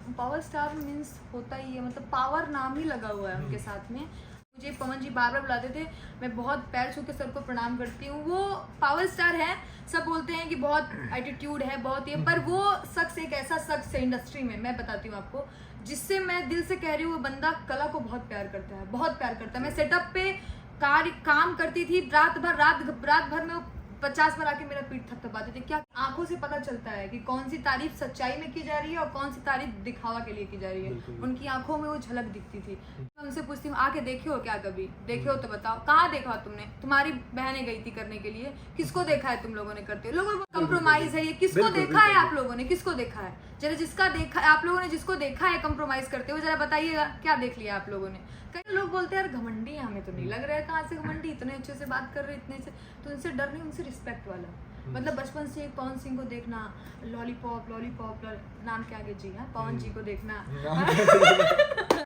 Power star means होता ही है, मतलब पावर नाम ही लगा हुआ है उनके साथ में। मुझे पवन जी बार बार बुलाते थे, मैं बहुत पैर छू के सर को प्रणाम करती हूँ। वो पावर स्टार है, सब बोलते हैं कि बहुत एटीट्यूड है, बहुत ये, पर वो शख्स एक ऐसा शख्स है इंडस्ट्री में, मैं बताती हूँ आपको, जिससे मैं दिल से कह रही हूँ, वो बंदा कला को बहुत प्यार करता है, बहुत प्यार करता है। मैं सेटअप पे काम करती थी, रात भर में 50 बार आके मेरा पीठ थपथपाते थे। क्या आंखों से पता चलता है कि कौन सी तारीफ सच्चाई में की जा रही है और कौन सी तारीफ दिखावा के लिए की जा रही है। उनकी आंखों में वो झलक दिखती थी। मैं उनसे पूछती हूँ, आके देखे हो क्या, कभी देखे हो तो बताओ, कहाँ देखा हो तुमने? तुम्हारी बहनें गई थी करने के लिए, किसको देखा है तुम लोगों ने करते हुए? लोगों को कंप्रोमाइज है ये, किसको देखा है आप लोगों ने, किसको देखा है? जरा जिसका देखा है आप लोगों ने, जिसको देखा है कंप्रोमाइज करते हुए, जरा बताइएगा क्या देख लिया आप लोगों ने। कई लोग बोलते हैं यार घमंडी है, हमें तो नहीं लग रहा है कहाँ से घमंडी, इतने अच्छे से बात कर रहे, इतने से, तो उनसे डर नहीं, उनसे रिस्पेक्ट वाला। मतलब बचपन से एक पवन सिंह को देखना, लॉलीपॉप नाम के आगे जी, हाँ, पवन जी को देखना,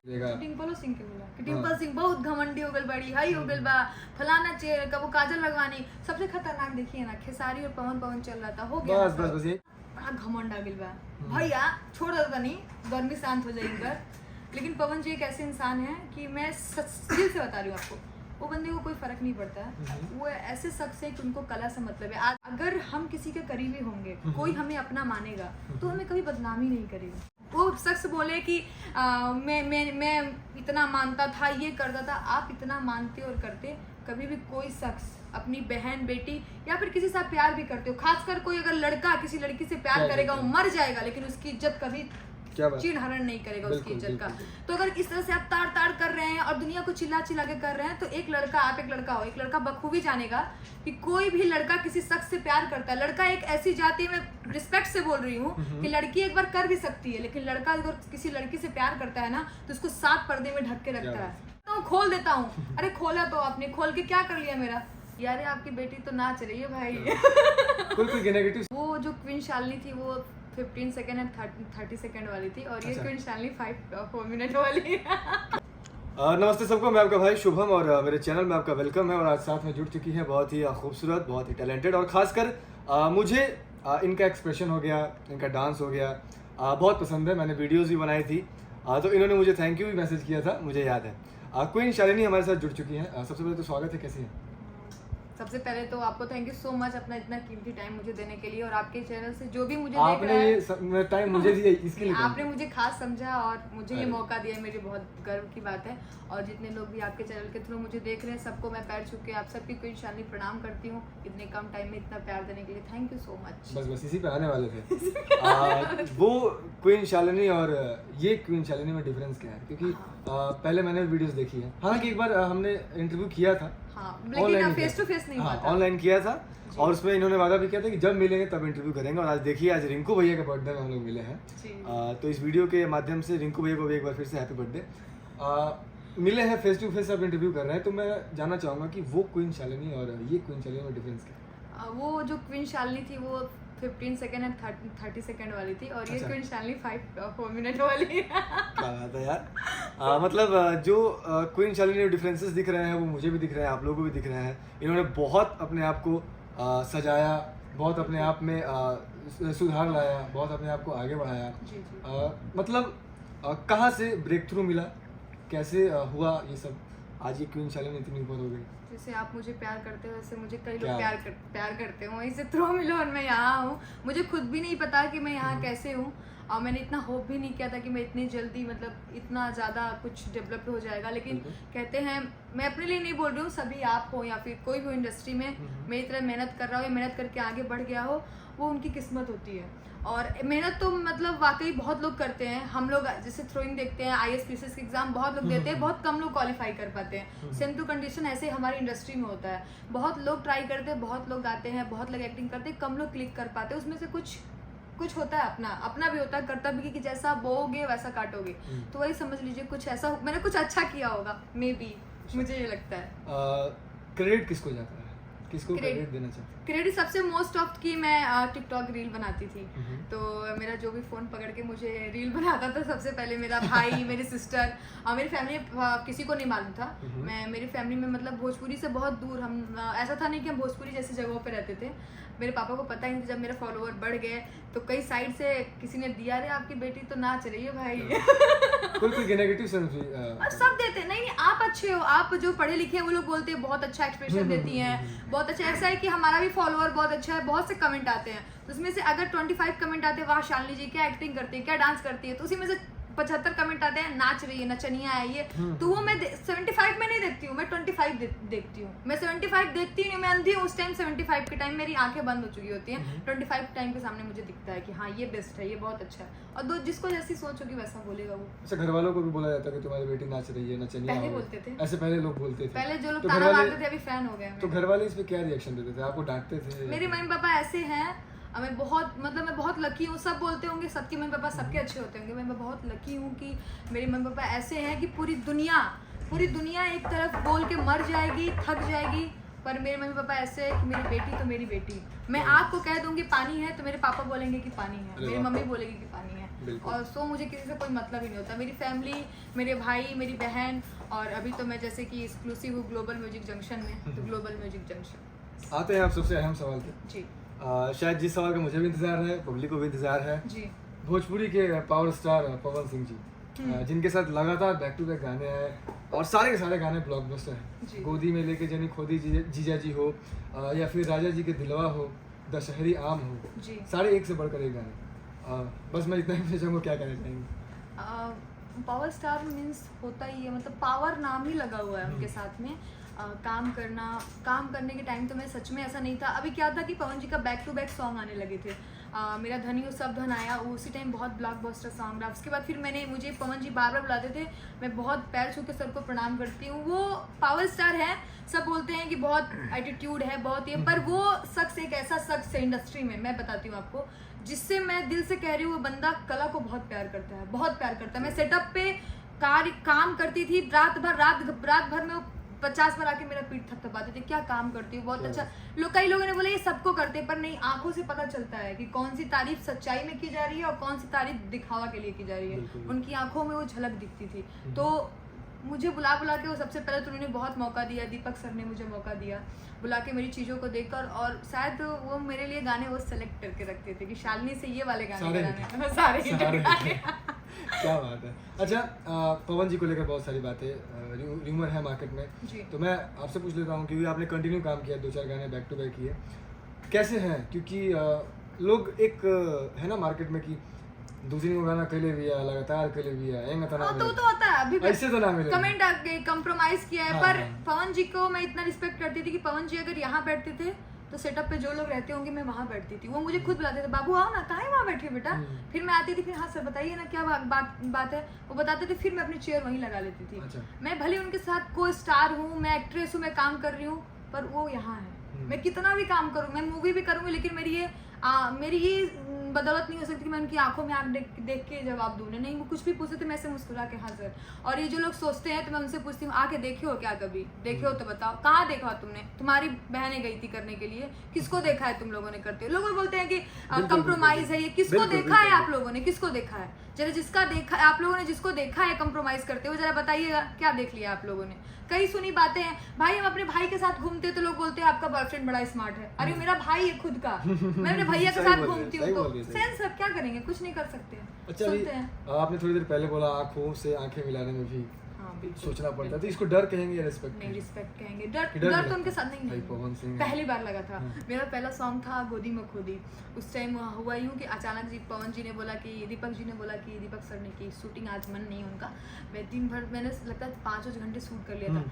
टिम्पल सिंह के बोला कि टिम्पल सिंह बहुत घमंडी हो गल, बड़ी हाई हो गल बा, फलाना चेहरे का वो काजल लगवानी। सबसे खतरनाक देखिए ना, खेसारी और पवन चल रहा था, हो गया बस बड़ा घमंड आ गल बा। भैया छोड़ दो नहीं, गर्मी शांत हो जाएगी। लेकिन पवन जी एक ऐसे इंसान है कि मैं दिल से बता रही हूँ आपको, वो बंदे को कोई फर्क नहीं पड़ता है। वो ऐसे शख्स है कि उनको कला से मतलब है। अगर हम किसी के करीबी होंगे, कोई हमें अपना मानेगा तो हमें कभी बदनामी नहीं करेगा। वो शख्स बोले कि मैं इतना मानता था, ये करता था। आप इतना मानते और करते, कभी भी कोई शख्स अपनी बहन बेटी या फिर किसी से प्यार भी करते हो, खासकर कोई अगर लड़का किसी लड़की से प्यार करेगा, वो मर जाएगा लेकिन उसकी इज्जत कभी चीड़ हरण नहीं करेगा उसकी इज्जत का। तो अगर इस तरह से आप ताड़ कर रहे हैं और दुनिया को चिल्ला के कर रहे हैं, तो एक लड़का, आप एक लड़का हो, एक लड़का बखूबी जानेगा कि कोई भी लड़का किसी शख्स से प्यार करता है। लड़का एक ऐसी जाति है, मैं रिस्पेक्ट से बोल रही हूँ कि लड़की एक बार कर भी सकती है, लेकिन लड़का अगर किसी लड़की से प्यार करता है ना, तो उसको 7 पर्दे में ढक के रखता है। तो खोल देता हूँ, अरे खोला तो आपने, खोल के क्या कर लिया मेरा? यार आपकी बेटी तो नाच रही है भाई। वो जो क्वीन शालिनी थी, वो 15 सेकंड एंड 30 सेकंड वाली थी, और ये क्वीन शालिनी 4 मिनट वाली है। नमस्ते सबको, मैं आपका भाई शुभम और मेरे चैनल में आपका वेलकम है। और आज साथ में जुड़ चुकी है बहुत ही खूबसूरत, बहुत ही टैलेंटेड, और खासकर मुझे इनका एक्सप्रेशन हो गया, इनका डांस हो गया, बहुत पसंद है। मैंने वीडियोस भी बनाई थी, तो इन्होंने मुझे थैंक यू भी मैसेज किया था, मुझे याद है। क्वीन शालिनी हमारे साथ जुड़ चुकी हैं। सबसे पहले तो स्वागत है, कैसी हैं? सबसे पहले तो आपको थैंक यू सो मच अपना इतना कीमती टाइम मुझे देने के लिए, और आपके चैनल से जो भी मुझे आपने ये टाइम मुझे दिया, इसके लिए आपने मुझे खास समझा और मुझे ये मौका दिया, मेरी बहुत गर्व की बात है। और जितने लोग भी आपके चैनल के थ्रू मुझे देख रहे हैं, सबको मैं पैर छू के आप सबकी क्वीन शालिनी प्रणाम करती हूँ। इतने कम टाइम में इतना प्यार देने के लिए थैंक यू सो मच। बस इसी पे आने वाले थे। वो क्वीन शालिनी और ये क्वीन शालिनी में डिफरेंस क्या है? क्योंकि पहले मैंने वीडियोस देखी है, हालांकि एक बार हमने इंटरव्यू किया था, लेकिन फेस टू फेस नहीं हुआ था, ऑनलाइन किया था, और उसमें इन्होंने वादा भी किया था कि जब मिलेंगे तब इंटरव्यू करेंगे। और आज देखिए, आज रिंकू भैया के बर्थडे में हम लोग मिले हैं, तो इस वीडियो के माध्यम से रिंकू भैया को भी एक बार फिर से हैप्पी बर्थडे। मिले हैं, फेस टू फेस अब इंटरव्यू कर रहे हैं, तो मैं जानना चाहूँगा कि वो क्वीन शालिनी और ये क्वीन शालिनी में डिफरेंस क्या है? वो जो क्वीन शालिनी थी वो 15 सेकंड एंड 30 सेकंड वाली थी, और ये क्वीन शालिनी 4 मिनट वाली है। क्या बात है यार। मतलब जो क्वीन शालिनी में डिफरेंसेस दिख रहे हैं, वो मुझे भी दिख रहे हैं, आप लोगों को भी दिख रहे हैं। इन्होंने बहुत अपने आप को सजाया, बहुत अपने आप में सुधार लाया, बहुत अपने आप को आगे बढ़ाया। मतलब कहाँ से ब्रेक थ्रू मिला, कैसे हुआ ये सब, आज ये क्वीन शालिनी इतनी ऊपर हो गई? जैसे आप मुझे प्यार करते हो, वैसे मुझे कई लोग प्यार करते हो, वहीं से थ्रू मिलो और मैं यहाँ हूँ। मुझे खुद भी नहीं पता कि मैं यहाँ कैसे हूँ, और मैंने इतना होप भी नहीं किया था कि मैं इतनी जल्दी, मतलब इतना ज़्यादा कुछ डेवलप हो जाएगा। लेकिन कहते हैं, मैं अपने लिए नहीं बोल रही हूँ, सभी आप हो या फिर कोई भी इंडस्ट्री में मेरी तरह मेहनत कर रहा हो या मेहनत करके आगे बढ़ गया हो, वो उनकी किस्मत होती है। और मेहनत तो मतलब वाकई बहुत लोग करते हैं। हम लोग जैसे थ्रोइंग देखते हैं, IAS PCS के एग्जाम बहुत लोग देते हैं, बहुत कम लोग क्वालिफाई कर पाते हैं। सेम टू कंडीशन ऐसे हमारी इंडस्ट्री में होता है, बहुत लोग ट्राई करते हैं, बहुत लोग गाते हैं, बहुत लोग एक्टिंग करते हैं, कम लोग क्लिक कर पाते हैं। उसमें से कुछ होता है अपना भी होता है कर्तव्य कि जैसा बोओगे वैसा काटोगे। तो वही समझ लीजिए, कुछ ऐसा मैंने कुछ अच्छा किया होगा, मे बी, मुझे ये लगता है। क्रेडिट किसको जाता है? किसको क्रेडिट देना चाहते हैं? क्रेडिट सबसे मोस्ट ऑफ की मैं टिकटॉक रील बनाती थी, तो मेरा जो भी फोन पकड़ के मुझे रील बनाता था सबसे पहले मेरा भाई मेरी सिस्टर और मेरी फैमिली, किसी को नहीं मालूम था। मेरी फैमिली में मतलब भोजपुरी से बहुत दूर, हम ऐसा था नहीं कि हम भोजपुरी जैसी जगहों पे रहते थे। मेरे पापा को पता ही नहीं था। जब मेरे फॉलोवर बढ़ गए तो कई साइड से किसी ने दिया, रे आपकी बेटी तो नाच रही है भाई। कोई नेगेटिव सेंस भी सब देते नहीं, नहीं आप अच्छे हो, आप जो पढ़े लिखे हैं वो लोग बोलते हैं बहुत अच्छा एक्सप्रेशन देती हैं, बहुत अच्छा। ऐसा है कि हमारा भी फॉलोअर बहुत अच्छा है, बहुत से कमेंट आते हैं, तो उसमें से अगर 25 कमेंट आते हैं वाह शालिनी जी क्या एक्टिंग करती है, क्या डांस करती है, तो उसी में से 75 कमेंट आते हैं नाच रही है, नचनिया है ये, तो वो मैं 75 में नहीं देखती हूँ, मैं 25 देखती हूँ। मैं 75 देखती हूँ, मैं अंधी हूँ उस टाइम। 75 के टाइम मेरी आंखें बंद हो चुकी होती हैं, 25 टाइम के सामने मुझे दिखता है कि हाँ ये बेस्ट है, ये बहुत अच्छा है, और दो जिसको जैसी सोच होगी वैसा बोलेगा वो। अच्छा, घर वालों को भी बोला जाता है कि तुम्हारी बेटी नाच रही है, नचनिया पहले बोलते थे, ऐसे पहले लोग बोलते थे, पहले जो लोग ताना मारते थे अभी फैन हो गए। तो घर वाले इस पे क्या रिएक्शन देते थे? आपको डांटते थे? मेरे मम्मी पापा ऐसे हैं, मैं बहुत मतलब मैं बहुत लकी हूँ। सब बोलते होंगे सबके मम्मी पापा सबके अच्छे होते होंगे, मैं बहुत लकी हूँ कि मेरे मम्मी पापा ऐसे हैं कि पूरी दुनिया एक तरफ बोल के मर जाएगी, थक जाएगी, पर मेरे मम्मी पापा ऐसे है कि मेरी बेटी तो मेरी बेटी। मैं आग को कह दूंगी पानी है तो मेरे पापा बोलेंगे कि पानी है, मेरी मम्मी बोलेगी कि पानी है, और सो मुझे किसी से कोई मतलब ही नहीं होता। मेरी फैमिली, मेरे भाई, मेरी बहन, और अभी तो मैं जैसे कि एक्सक्लूसिव हूँ ग्लोबल म्यूजिक जंक्शन में, तो ग्लोबल म्यूजिक जंक्शन। आते हैं आप सबसे अहम सवाल पे जी। शायद जिस सवाल का मुझे भी इंतजार है, पब्लिक को भी इंतजार है जी। भोजपुरी के पावर स्टार पवन सिंह जी, जिनके साथ लगातार बैक टू बैक गाने हैं और सारे के सारे गाने ब्लॉकबस्टर हैं। गोदी में लेके जनी खोदी जीजा जी हो, या फिर राजा जी के दिलवा हो, दशहरी आम हो, सारे एक से बढ़कर एक गाने। बस मैं इतना ही पूछना चाहूँगा, क्या कहना चाहेंगे? पावर स्टार मीन्स होता ही है, मतलब पावर नाम ही लगा हुआ है उनके साथ में। काम करने के टाइम तो मैं सच में ऐसा नहीं था। अभी क्या था कि पवन जी का बैक टू बैक सॉन्ग आने लगे थे, मेरा धनी हो सब धन आया, उसी टाइम बहुत ब्लॉकबस्टर सॉन्ग रहा। उसके बाद फिर मुझे पवन जी बार बार बुलाते थे, मैं बहुत पैर छू के सर को प्रणाम करती हूँ। वो पावर स्टार है, सब बोलते हैं कि बहुत एटीट्यूड है, बहुत ये, पर वो शख्स एक ऐसा शख्स है इंडस्ट्री में, मैं बताती हूँ आपको, जिससे मैं दिल से कह रही हूँ, वो बंदा कला को बहुत प्यार करता है, बहुत प्यार करता है। मैं सेटअप पे काम करती थी, रात भर में 50 बार आके मेरा पीठ थपथपाते थे, क्या काम करती हूँ, बहुत अच्छा। कई लोगों ने बोला ये सबको करते, पर नहीं, आंखों से पता चलता है कि कौन सी तारीफ सच्चाई में की जा रही है और कौन सी तारीफ दिखावा के लिए की जा रही है। उनकी आंखों में वो झलक दिखती थी। तो मुझे बुला के वो सबसे पहले तो उन्होंने बहुत मौका दिया, दीपक सर ने मुझे मौका दिया बुला के मेरी चीज़ों को देखकर, और शायद वो मेरे लिए गाने वो सेलेक्ट करके रखते थे कि शालिनी से ये वाले गाने गाने सारे क्या बात है। अच्छा, पवन जी को लेकर बहुत सारी बातें र्यूमर है मार्केट में, तो मैं आपसे पूछ लेता हूँ, क्योंकि आपने कंटिन्यू काम किया, 2-4 गाने बैक टू बैक किए, कैसे हैं? क्योंकि लोग एक है ना मार्केट में कि दूसरी गाना कले भी है, लगातार कले भी है, तो होता है। अभी ऐसे तो ना मिले, कमेंट आके कंप्रोमाइज किया है, पर पवन जी को मैं इतना रिस्पेक्ट करती थी कि पवन जी अगर यहाँ बैठते थे तो सेटअप पे जो लोग रहते होंगे मैं वहाँ बैठती थी। वो मुझे खुद बुलाते थे, बाबू आओ ना, कहाँ है वहाँ बैठे बेटा। फिर मैं आती थी, फिर हाँ सर बताइए ना क्या बात है, वो बताते थे, फिर मैं अपनी चेयर वहीं लगा लेती थी। अच्छा। मैं भले उनके साथ को स्टार हूँ, मैं एक्ट्रेस हूँ, मैं काम कर रही हूँ, पर वो यहाँ है। मैं कितना भी काम करूँ, मैं मूवी भी करूँगी, लेकिन मेरी ये बदौलत नहीं हो सकती कि मैं उनकी आंखों में आंख देख के जवाब दूँ। नहीं, वो कुछ भी पूछते थे मैं ऐसे मुस्कुरा के हाँ सर। और ये जो लोग सोचते हैं तो मैं उनसे पूछती हूँ, आके देखे हो क्या कभी? देखे हो तो बताओ, कहाँ देखा तुमने? तुम्हारी बहनें गई थी करने के लिए, किसको देखा है तुम लोगों ने करते हो? लोग बोलते हैं कि कंप्रोमाइज है ये, किसको देखा है आप लोगों ने, किसको देखा है? जरा जिसका देखा आप लोगों ने, जिसको देखा है कंप्रोमाइज करते हुए, जरा बताइएगा क्या देख लिया आप लोगों ने? कई सुनी बातें हैं, भाई हम अपने भाई के साथ घूमते तो लोग बोलते हैं आपका बॉयफ्रेंड बड़ा स्मार्ट है। अरे मेरा भाई है खुद का, मैं अपने भैया के साथ घूमती हूँ, तो सेंस अब क्या करेंगे, कुछ नहीं कर सकते। अच्छा, आपने थोड़ी देर पहले बोला आंखों से आंखें मिलाने में भी सोचना पड़ता है, तो इसको डर कहेंगे या रिस्पेक्ट? नहीं, रिस्पेक्ट कहेंगे। डर तो उनके साथ नहीं है। पहली बार लगा था, मेरा पहला सॉन्ग था गोदी में खोदी। उस टाइम हुआ यूँ कि अचानक जी पवन जी ने बोला कि दीपक सर ने कि शूटिंग आज मन नहीं उनका। मैं दिन भर मैंने लगता है 5 घंटे शूट कर लिया था।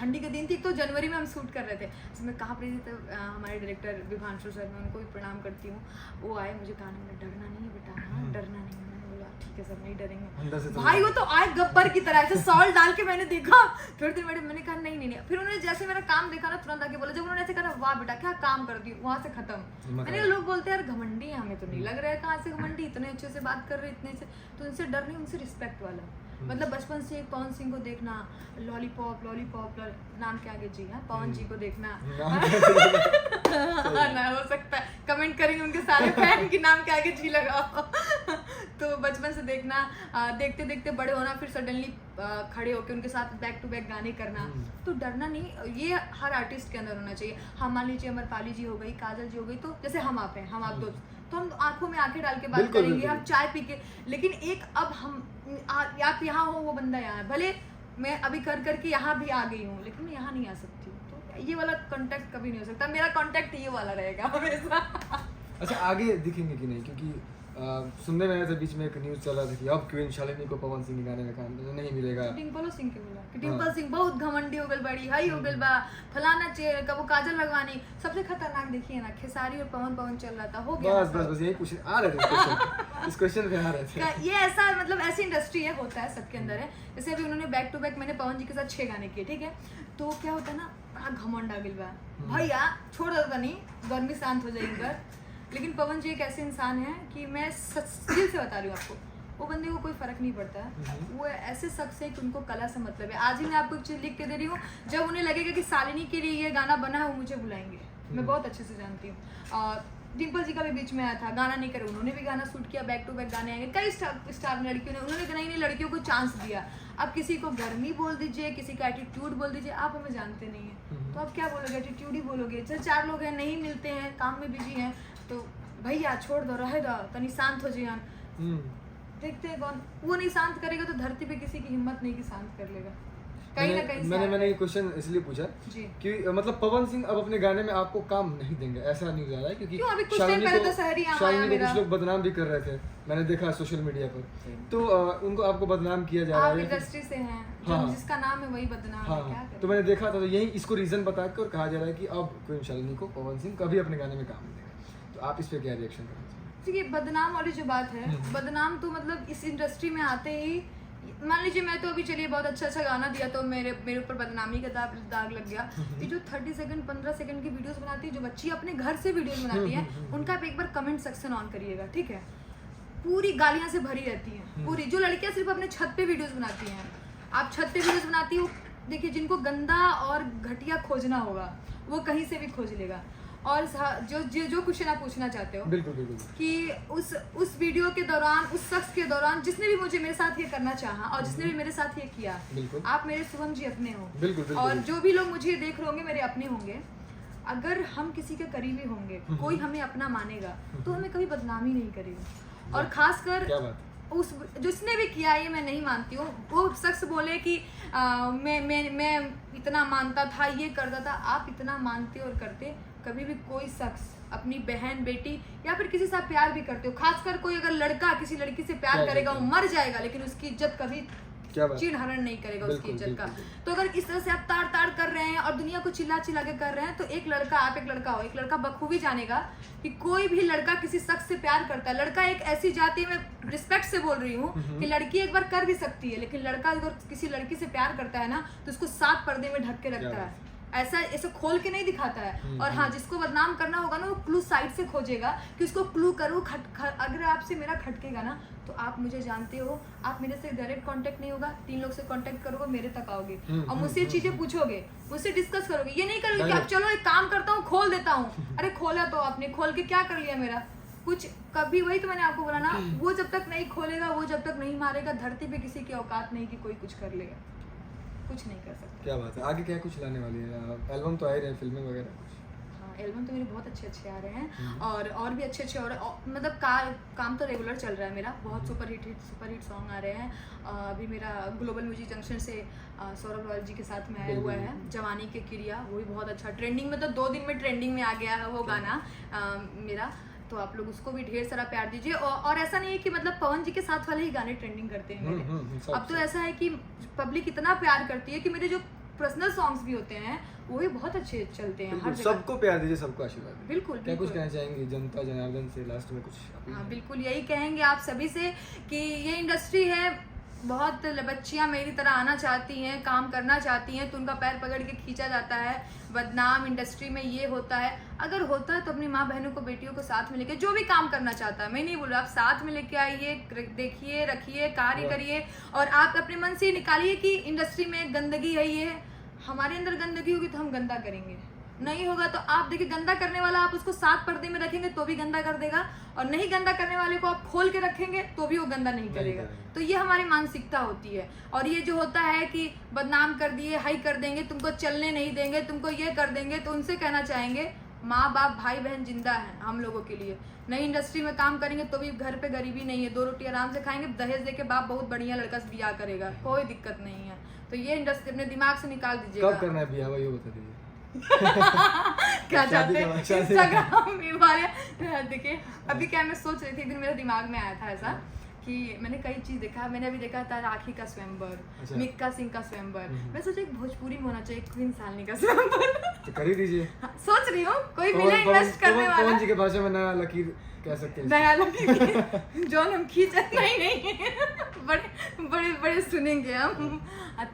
ठंडी के दिन थी, तो जनवरी में हम शूट कर रहे थे। मैं कहाँ पर थी, तब हमारे डायरेक्टर विभांशु सर, मैं उनको भी प्रणाम करती हूँ, वो आए मुझे कहा डरना नहीं है बेटा, हाँ डरना नहीं। ठीक है सर, नहीं डरेंगे। भाई वो तो आए गब्बर की तरह, ऐसे सॉल्ट डाल के मैंने देखा। थोड़ी देर मैंने कहा नहीं। फिर उन्होंने जैसे मेरा काम देखा ना, तुरंत आके बोला, जब उन्होंने ऐसे कहा वाह बेटा क्या काम कर दी, वहां से खत्म। मैंने लोग बोलते हैं यार घमंडी है, हमें तो नहीं लग रहा है, कहाँ से घमंडी, इतने अच्छे से बात कर रहे, इतने से, तो उनसे डर नहीं, उनसे रिस्पेक्ट वाला। मतलब बचपन से पवन सिंह को देखना, लॉलीपॉप लॉलीपॉप नाम के आगे जी है, पवन जी को देखना ना हो सकता है, कमेंट करेंगे उनके सारे फैन की नाम के आगे जी लगाओ तो बचपन से देखना, देखते देखते बड़े होना, फिर सडनली खड़े होकर उनके साथ बैक टू बैक गाने करना। तो डरना नहीं, ये हर आर्टिस्ट के अंदर होना चाहिए। हम मान लीजिए अमरपाली जी हो गई, काजल जी हो गई, तो जैसे हम आप हैं, हम आप दोस्त, तो हम आंखों में आंखें डाल के बात करेंगे, हम चाय पी के। लेकिन एक अब हम आप यहाँ हो, वो बंदा यहाँ है, भले मैं अभी कर करके यहाँ भी आ गई हूँ, लेकिन मैं यहाँ नहीं आ सकती, तो ये वाला कांटेक्ट कभी नहीं हो सकता। मेरा कांटेक्ट ये वाला रहेगा हमेशा। अच्छा, आगे दिखेंगे कि नहीं? क्योंकि सुनने में आया था बीच में एक न्यूज़ चला था कि अब क्वीन शालिनी को पवन सिंह के गाने में काम नहीं मिलेगा। डिम्पल सिंह के बोला कि डिम्पल सिंह बहुत घमंडी हो गल, बड़ी हाई हो गल बा, फलाना चेहरे का वो काजल लगवानी। सबसे खतरनाक देखिए ना, खेसारी और पवन चल रहा था, हो गया। बस यही क्वेश्चन आ रहे थे, इस क्वेश्चन पे आ रहे थे। ये ऐसा मतलब ऐसी इंडस्ट्री है, होता है सबके अंदर है। जैसे अभी उन्होंने बैक टू बैक मैंने पवन जी के साथ 6 गाने किए, ठीक है, तो क्या होता है ना, बड़ा घमंड आ गल बा, भैया छोड़ दो नहीं, गर्मी शांत हो जाएगी घर। लेकिन पवन जी एक ऐसे इंसान है कि मैं दिल से बता रही हूँ आपको, वो बंदे को कोई फर्क नहीं पड़ता है। वो ऐसे शख्स है कि उनको कला से मतलब है। आज ही मैं आपको एक चीज़ लिख के दे रही हूँ, जब उन्हें लगेगा कि शालिनी के लिए ये गाना बना है, वो मुझे बुलाएंगे, मैं बहुत अच्छे से जानती हूँ। डिम्पल जी का भी बीच में आया था, गाना नहीं करे, उन्होंने भी गाना शूट किया, बैक टू बैक गाने आएंगे। कई स्टार लड़कियों ने, उन्होंने नई नई लड़कियों को चांस दिया। अब किसी को गर्मी बोल दीजिए, किसी का एटीट्यूड बोल दीजिए, आप हमें जानते नहीं है, तो आप क्या बोलोगे? एटीट्यूड ही बोलोगे। चल 4 लोग हैं, नहीं मिलते हैं, काम में बिजी हैं, तो भैया छोड़ दो, रहे दो, तनी शांत हो जाए। देखते हैं कौन वो नहीं शांत करेगा, तो धरती पे किसी की हिम्मत नहीं कि शांत कर लेगा। कहीं ना कहीं मैंने ये क्वेश्चन इसलिए पूछा कि मतलब पवन सिंह अब अपने गाने में आपको काम नहीं देंगे, ऐसा न्यूज़ आ रहा है, क्योंकि शालिनी को कुछ लोग बदनाम भी कर रहे थे, मैंने देखा सोशल मीडिया पर। तो उनको आपको बदनाम किया जा रहा है, इंडस्ट्री से हैं, जिसका नाम है वही बदनाम है, क्या करें? तो मैंने देखा था, तो यही इसको रीजन बता के और कहा जा रहा है कि अब क्वीन शालिनी को पवन सिंह कभी अपने गाने में काम नहीं देगा। तो आप इस पे क्या रिएक्शन करेंगे? देखिए, बदनाम वाली जो बात है, बदनाम तो मतलब इस इंडस्ट्री में आते ही, मान लीजिए मैं तो अभी चलिए बहुत अच्छा गाना दिया तो मेरे ऊपर बदनामी का दाग लग गया। ये जो 30 सेकंड 15 सेकंड की वीडियोस बनाती है, जो बच्ची अपने घर से वीडियोस बनाती है, उनका आप एक बार कमेंट सेक्शन ऑन करिएगा, ठीक है? पूरी गालियां से भरी रहती हैं, पूरी। जो लड़कियां सिर्फ अपने छत पे वीडियोस बनाती हैं, आप छत पे वीडियोस बनाती हो, देखिए जिनको गंदा और घटिया खोजना होगा वो कहीं से भी खोज लेगा। और जो क्वेश्चन आप पूछना चाहते हो, बिल्कुल कि उस वीडियो के दौरान, उस शख्स के दौरान जिसने भी मुझे मेरे साथ ये करना चाहा और जिसने भी मेरे साथ ये किया, आप मेरे शुभम जी अपने हो, और जो भी लोग मुझे देख रहे होंगे मेरे अपने होंगे। अगर हम किसी के करीबी होंगे, कोई हमें अपना मानेगा, तो हमें कभी बदनामी नहीं करेगा। और खासकर उस जिसने भी किया, ये मैं नहीं मानती हूँ, वो शख्स बोले कि मैं इतना मानता था, ये करता था। आप इतना मानते और करते, कभी भी कोई शख्स अपनी बहन, बेटी या फिर किसी से प्यार भी करते हो, खासकर कोई अगर लड़का किसी लड़की से प्यार करेगा, वो मर जाएगा, लेकिन उसकी इज्जत कभी चीड़ हरण नहीं करेगा उसकी इज्जत का। तो अगर इस तरह से आप ताड़ कर रहे हैं और दुनिया को चिल्ला के कर रहे हैं, तो एक लड़का, आप एक लड़का हो, एक लड़का बखूबी जानेगा कि कोई भी लड़का किसी शख्स से प्यार करता है। लड़का एक ऐसी जाति में, रिस्पेक्ट से बोल रही हूँ, कि लड़की एक बार कर भी सकती है, लेकिन लड़का अगर किसी लड़की से प्यार करता है ना, तो उसको 7 पर्दे में ढक के रखता है, ऐसा खोल के नहीं दिखाता है। और हाँ, जिसको बदनाम करना होगा ना, वो क्लू साइड से खोजेगा कि उसको क्लू करो। अगर आपसे मेरा खटकेगा ना, तो आप मुझे जानते हो, आप मेरे से डायरेक्ट कांटेक्ट नहीं होगा, 3 लोग से कांटेक्ट करोगे, मेरे तक आओगे और मुझसे चीजें पूछोगे, मुझसे डिस्कस करोगे। ये नहीं करोगे कि आप चलो एक काम करता हूँ, खोल देता हूँ। अरे खोला तो आपने, खोल के क्या कर लिया मेरा? कुछ कभी, वही तो मैंने आपको बोला ना, वो जब तक नहीं खोलेगा, वो जब तक नहीं मारेगा, धरती पे किसी की औकात नहीं कि कोई कुछ कर लेगा, कुछ नहीं कर सकता। क्या बात है, आगे क्या कुछ लाने वाली है? एल्बम तो आ ही रहे हैं, फिल्में वगैरह? हाँ, एल्बम तो मेरे बहुत अच्छे आ रहे हैं, और भी अच्छे और मतलब काम तो रेगुलर चल रहा है मेरा। बहुत सुपर हिट सॉन्ग आ रहे हैं। अभी मेरा ग्लोबल म्यूजिक जंक्शन से सौरभ रॉयल जी के साथ में आया हुआ है, जवानी के क्रिया, वो भी बहुत अच्छा ट्रेंडिंग में, तो 2 दिन में ट्रेंडिंग में आ गया है वो गाना मेरा। तो आप लोग उसको भी ढेर सारा प्यार दीजिए। और ऐसा नहीं है कि मतलब पवन जी के साथ वाले ही गाने ट्रेंडिंग करते हैं मेरे। अब तो ऐसा है कि पब्लिक इतना प्यार करती है कि मेरे जो पर्सनल सॉन्ग्स भी होते हैं, वो भी बहुत अच्छे चलते हैं हर जगह। सबको प्यार दीजिए, सबको आशीर्वाद दीजिए। बिल्कुल। क्या कुछ कहना चाहेंगे जनता जनार्दन से लास्ट में कुछ? हाँ, बिल्कुल यही कहेंगे आप सभी से कि ये इंडस्ट्री है, बहुत बच्चियां मेरी तरह आना चाहती हैं, काम करना चाहती हैं, तो उनका पैर पकड़ के खींचा जाता है। बदनाम इंडस्ट्री में ये होता है। अगर होता है तो अपनी माँ बहनों को, बेटियों को साथ में लेके, जो भी काम करना चाहता है, मैं नहीं बोल रहा, आप साथ में लेके आइए, देखिए, रखिए, कार्य करिए, और आप अपने मन से निकालिए कि इंडस्ट्री में गंदगी है, ये हमारे अंदर गंदगी होगी तो हम गंदा करेंगे, नहीं होगा तो आप देखिए, गंदा करने वाला आप उसको 7 पर्दे में रखेंगे तो भी गंदा कर देगा, और नहीं गंदा करने वाले को आप खोल के रखेंगे तो भी वो गंदा नहीं करेगा। तो ये हमारी मानसिकता होती है। और ये जो होता है कि बदनाम कर दिए, हाई कर देंगे, तुमको चलने नहीं देंगे, तुमको ये कर देंगे, तो उनसे कहना चाहेंगे माँ बाप भाई बहन जिंदा है हम लोगों के लिए। नई इंडस्ट्री में काम करेंगे तो भी घर पे गरीबी नहीं है, 2 रोटी आराम से खाएंगे, दहेज दे के बाप बहुत बढ़िया लड़का से ब्याह करेगा, कोई दिक्कत नहीं है। तो ये इंडस्ट्री अपने दिमाग से निकाल दीजिएगा। कब करना है ब्याह ये बता दीजिए। क्या चाहते हैं इंस्टाग्राम में हमारे। देखिए अभी क्या मैं सोच रही थी, एक दिन मेरे दिमाग में आया था ऐसा कि मैंने कई चीज देखा। मैंने अभी देखा था राखी का स्वयंवर, मिक्का सिंह का स्वयंवर। मैं सोचा एक भोजपुरी में होना चाहिए, क्वीन शालिनी का स्वयंवर। तो कर ही दीजिए। हाँ, सोच रही हूँ कोई मिले इन्वेस्ट करने वाला। पवन जी के भाषा में नया लकीर कह सकते हैं, नया लकीर जो हम खींचे नहीं बड़े बड़े बड़े सुनेंगे हम।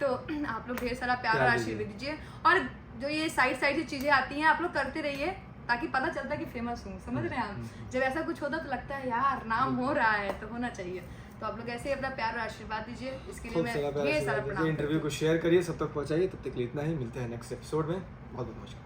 तो आप लोग ढेर सारा प्यार और आशीर्वाद दीजिए, और जो ये साइड से चीजें आती हैं आप लोग करते रहिए, ताकि पता चलता है कि फेमस हूँ, समझ रहे हैं आप। जब ऐसा कुछ होता तो लगता है यार नाम हो रहा है तो होना चाहिए। तो आप लोग ऐसे ही अपना प्यार और आशीर्वाद दीजिए, इसके लिए मैं ढेर सारा प्रणाम। इंटरव्यू को शेयर करिए, सब तक पहुंचाइए। तब तक के लिए इतना ही, मिलते हैं नेक्स्ट एपिसोड में। बहुत बहुत नमस्कार।